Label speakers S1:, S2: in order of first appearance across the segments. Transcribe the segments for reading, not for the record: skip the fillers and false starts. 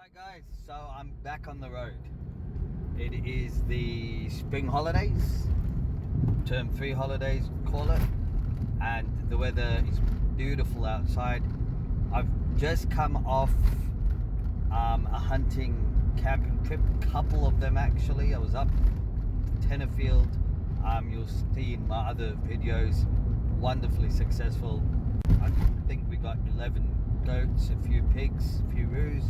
S1: Hi guys, so I'm back on the road. It is the spring holidays, term 3 holidays call it, and the weather is beautiful outside. I've just come off a hunting camping trip, couple of them actually. I was up Tenterfield. You'll see in my other videos, wonderfully successful. I think we got 11 goats, a few pigs, a few roos.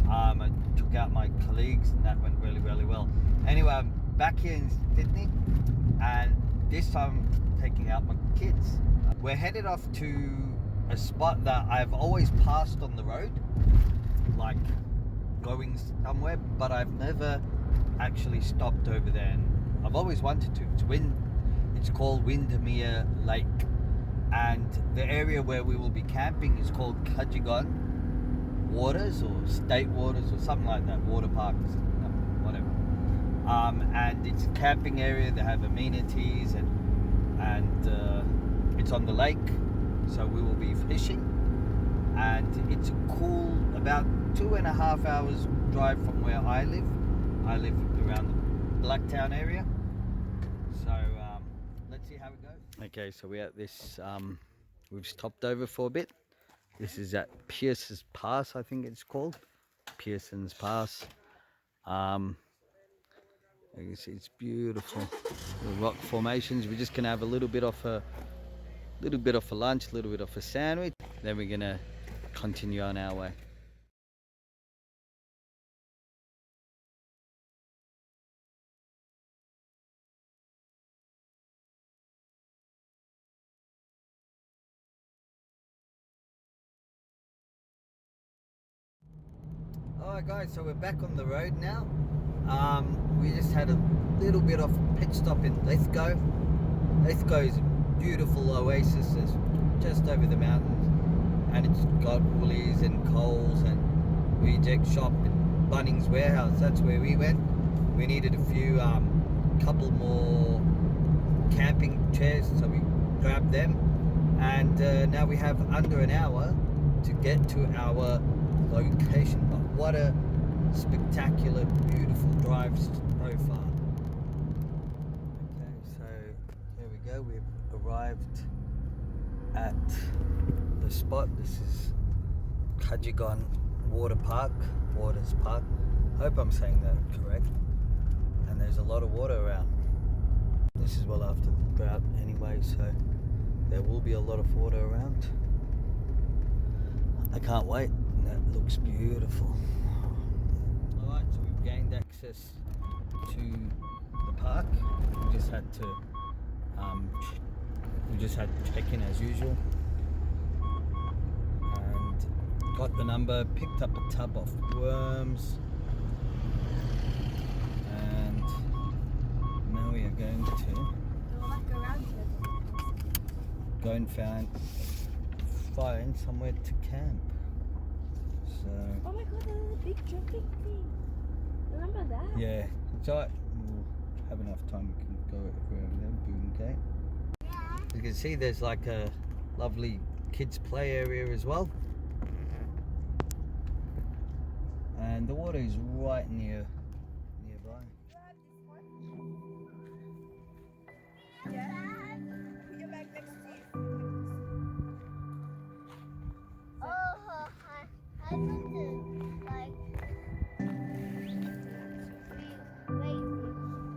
S1: I took out my colleagues and that went really well. Anyway, I'm back here in Sydney and this time I'm taking out my kids. We're headed off to a spot that I've always passed on the road, like going somewhere, but I've never actually stopped over there, and I've always wanted to. It's called Windamere Lake, and the area where we will be camping is called Cudgegong Waters or State Waters or something like that, water parks, whatever. And it's a camping area. They have amenities and it's on the lake, so we will be fishing. And it's a cool, about 2.5 hours drive from where I live. I live around the Blacktown area. So let's see how it goes. Okay, so we're at this. We've stopped over for a bit. This is at Pearsons Pass, I think it's called. Pearsons Pass. You can see it's beautiful. The rock formations. We're just gonna have a little bit of a lunch, a little bit of a sandwich. Then we're gonna continue on our way. Alright guys, so we're back on the road now. We just had a little bit of a pit stop in Lithgow. Lithgow is a beautiful oasis. It's just over the mountains, and it's got Woolies and Coles and reject shop and Bunnings warehouse. That's where we went. We needed a few couple more camping chairs, so we grabbed them, and now we have under an hour to get to our location. But what a spectacular, beautiful drive so far. Okay, so here we go. We've arrived at the spot. This is Cudgegong Waters Park. Hope I'm saying that correct. And there's a lot of water around. This is well after the drought anyway, so there will be a lot of water around. I can't wait. That looks beautiful. Alright, so we've gained access to the park. We just had to check in as usual. And got the number, picked up a tub of worms. And now we are going to go and find somewhere to camp. So,
S2: oh my god, there's a big jumping thing. Remember that?
S1: Yeah, it's alright. We'll have enough time. We can go over there, boom gate. Yeah. You can see there's like a lovely kids play area as well. And the water is right nearby.
S2: Yeah. Put your bag next to you.
S3: I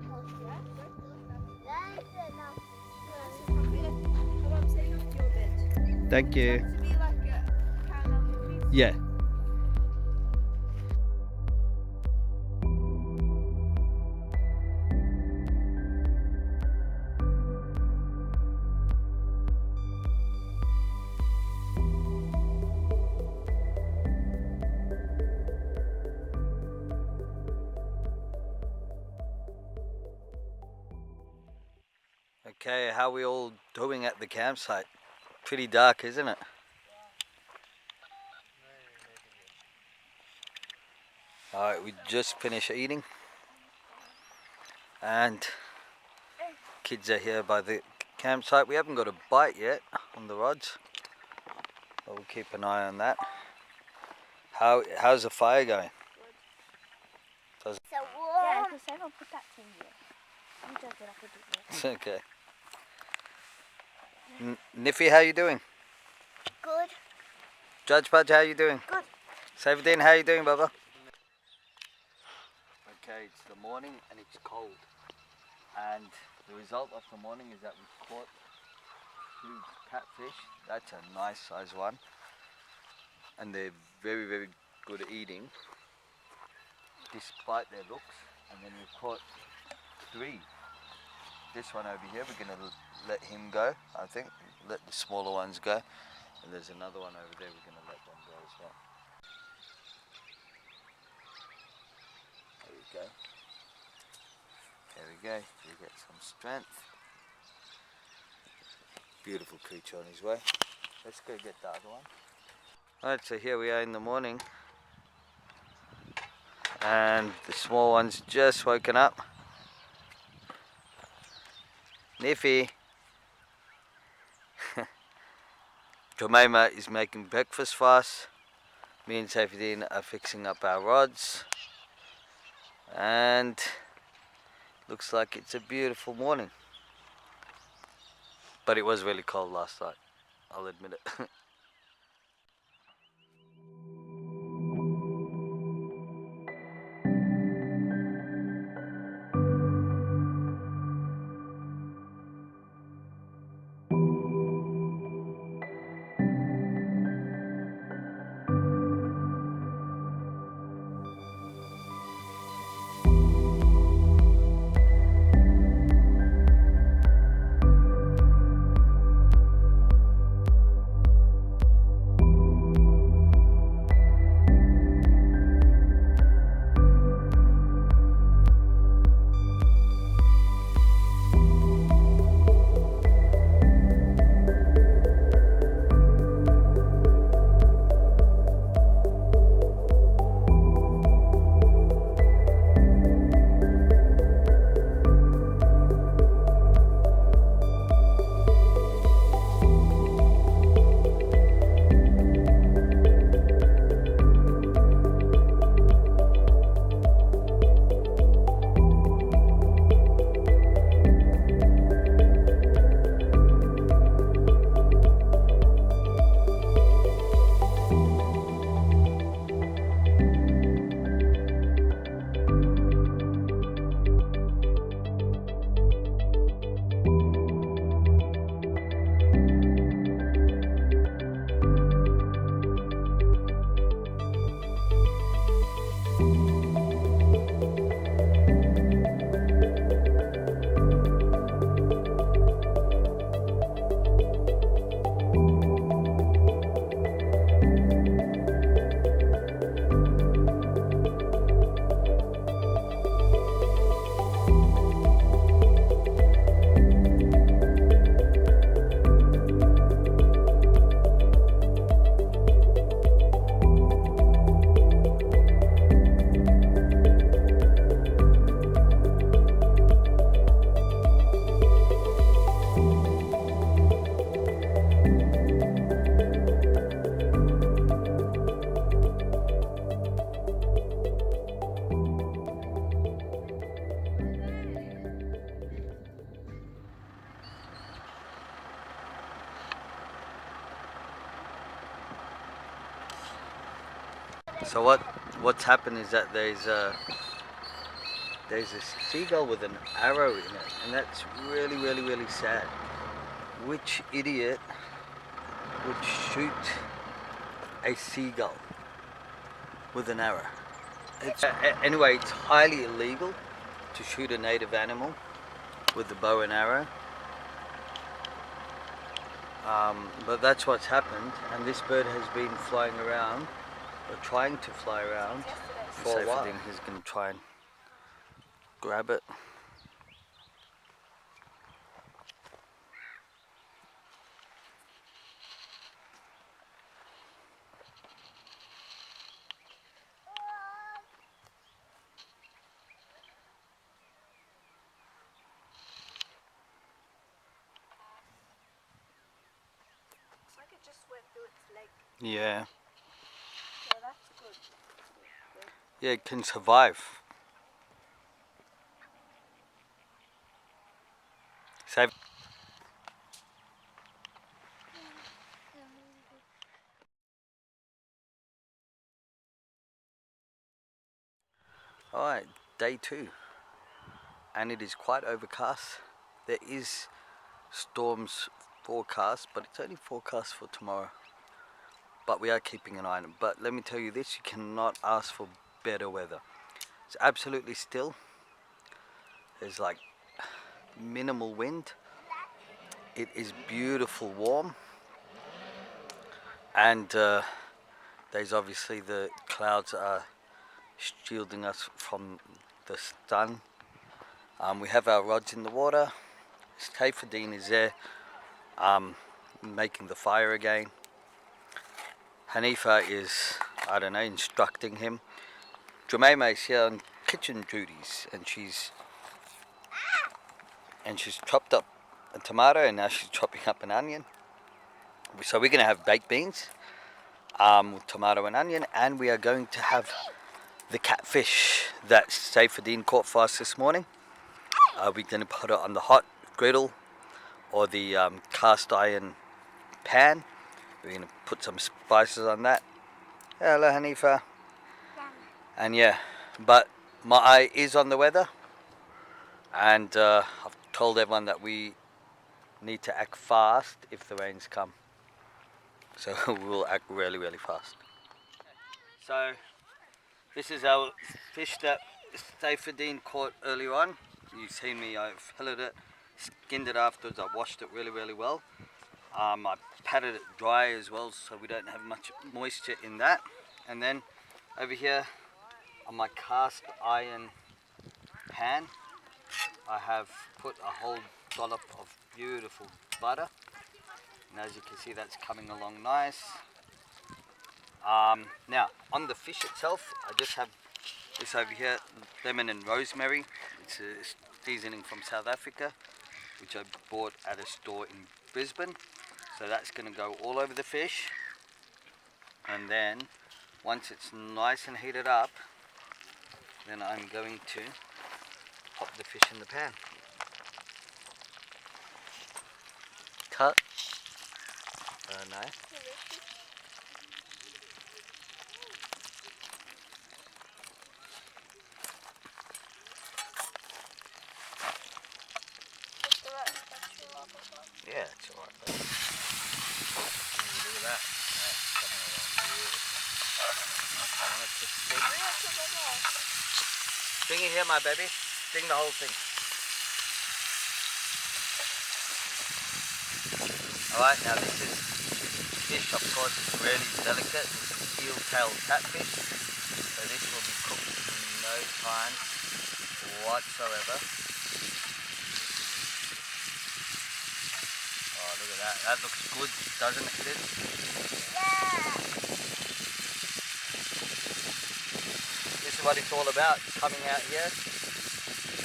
S3: want to like
S2: I'm setting up your bed.
S1: Thank you.
S2: To be like a caramel piece.
S1: Yeah. Okay, how are we all doing at the campsite? Pretty dark, isn't it? Alright, we just finished eating. And kids are here by the campsite. We haven't got a bite yet on the rods, but we'll keep an eye on that. How's the fire going?
S3: So
S2: Yeah,
S3: warm.
S2: because I don't put that thing here. I'm joking, I put it there.
S1: It's okay. Niffy, how you doing?
S3: Good.
S1: Judge Pudge, how you doing?
S3: Good.
S1: Savadine, how you doing, Bubba? Okay, it's the morning and it's cold. And the result of the morning is that we've caught huge catfish. That's a nice size one. And they're very, very good at eating, despite their looks. And then we've caught 3. This one over here, we're going to let him go, I think. Let the smaller ones go. And there's another one over there, we're going to let them go as well. There we go. There we go. So we get some strength. Beautiful creature on his way. Let's go get the other one. Alright, so here we are in the morning. And the small one's just woken up. Niffy. Jemima is making breakfast for us. Me and Safidine are fixing up our rods. And looks like it's a beautiful morning. But it was really cold last night, I'll admit it. So what's happened is that there's a seagull with an arrow in it, and that's really, really, really sad. Which idiot would shoot a seagull with an arrow? Anyway, it's highly illegal to shoot a native animal with the bow and arrow. But that's what's happened, and this bird has been flying around, or trying to fly around for a while. He's going to try and grab it.
S2: Looks like it just went through its leg.
S1: Yeah.
S2: So that's good.
S1: Yeah, it can survive. Save. Alright, day 2. And it is quite overcast. There is storms forecast, but it's only forecast for tomorrow. But we are keeping an eye on it. But let me tell you this, you cannot ask for better weather. It's absolutely still. There's like minimal wind. It is beautiful warm. And there's obviously the clouds are shielding us from the sun. We have our rods in the water. Stefadine is there making the fire again. Hanifa is, I don't know, instructing him. Jemima is here on kitchen duties, and she's chopped up a tomato, and now she's chopping up an onion. So we're going to have baked beans with tomato and onion, and we are going to have the catfish that Seyfedine caught for us this morning. We're going to put it on the hot griddle or the cast iron pan. We're going to put some spices on that. Hello, Hanifa. And yeah, but my eye is on the weather, and I've told everyone that we need to act fast if the rains come. So we'll act really, really fast. So this is our fish that Seyfedine caught earlier on. You've seen me, I've filleted it, skinned it afterwards, I washed it really, really well. I patted it dry as well so we don't have much moisture in that. And then over here on my cast iron pan, I have put a whole dollop of beautiful butter. And as you can see, that's coming along nice. Now, on the fish itself, I just have this over here, lemon and rosemary. It's a seasoning from South Africa, which I bought at a store in Brisbane. So that's going to go all over the fish. And then, once it's nice and heated up, then I'm going to pop the fish in the pan. Cut. Nice. Yeah, it's alright. Look at that. That's coming along beautiful. I want it to sting. Sting it here, my baby. Sting the whole thing. Alright, now this is fish, of course, is really delicate. This is eel-tailed catfish. So this will be cooked in no time whatsoever. Oh, look at that. That looks good, doesn't it, sis?
S3: Yeah.
S1: This is what it's all about, coming out here,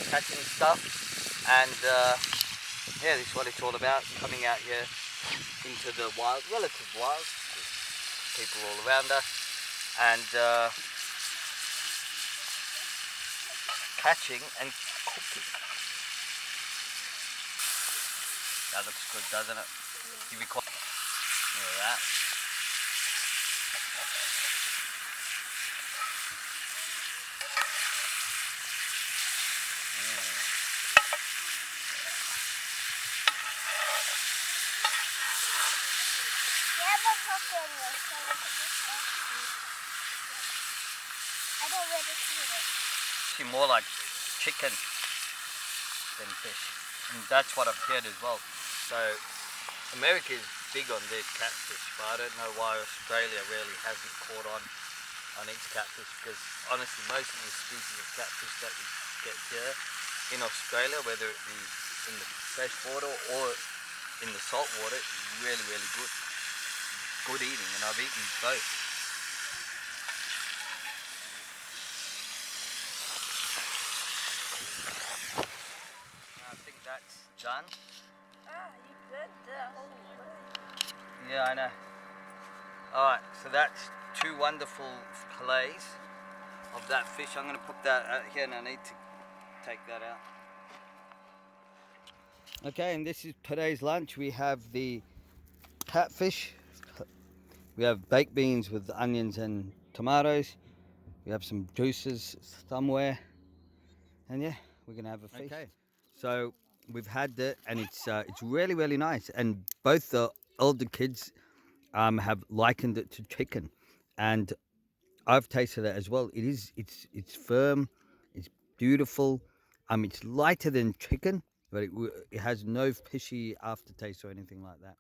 S1: catching stuff, and yeah, this is what it's all about, coming out here into the wild, relative wild, there's people all around us, and catching and cooking. That looks good, doesn't it? Give me quite. Look at that.
S3: I don't really see it.
S1: Actually more like chicken than fish. And that's what I've heard as well. So America is big on their catfish, but I don't know why Australia really hasn't caught on its catfish, because honestly most of the species of catfish that we get here in Australia, whether it be in the fresh water or in the salt water, is really, really good. Good eating, and I've eaten both. I think that's done.
S2: Ah, you did the whole way.
S1: Yeah, I know. Alright, so that's 2 wonderful fillets of that fish. I'm going to put that out here, and I need to take that out. Okay, and this is today's lunch. We have the catfish. We have baked beans with onions and tomatoes. We have some juices somewhere. And yeah, we're gonna have a feast. Okay, so we've had it, and it's really really nice. And both the older kids have likened it to chicken, and I've tasted it as well. It's firm, it's beautiful. It's lighter than chicken, but it has no fishy aftertaste or anything like that.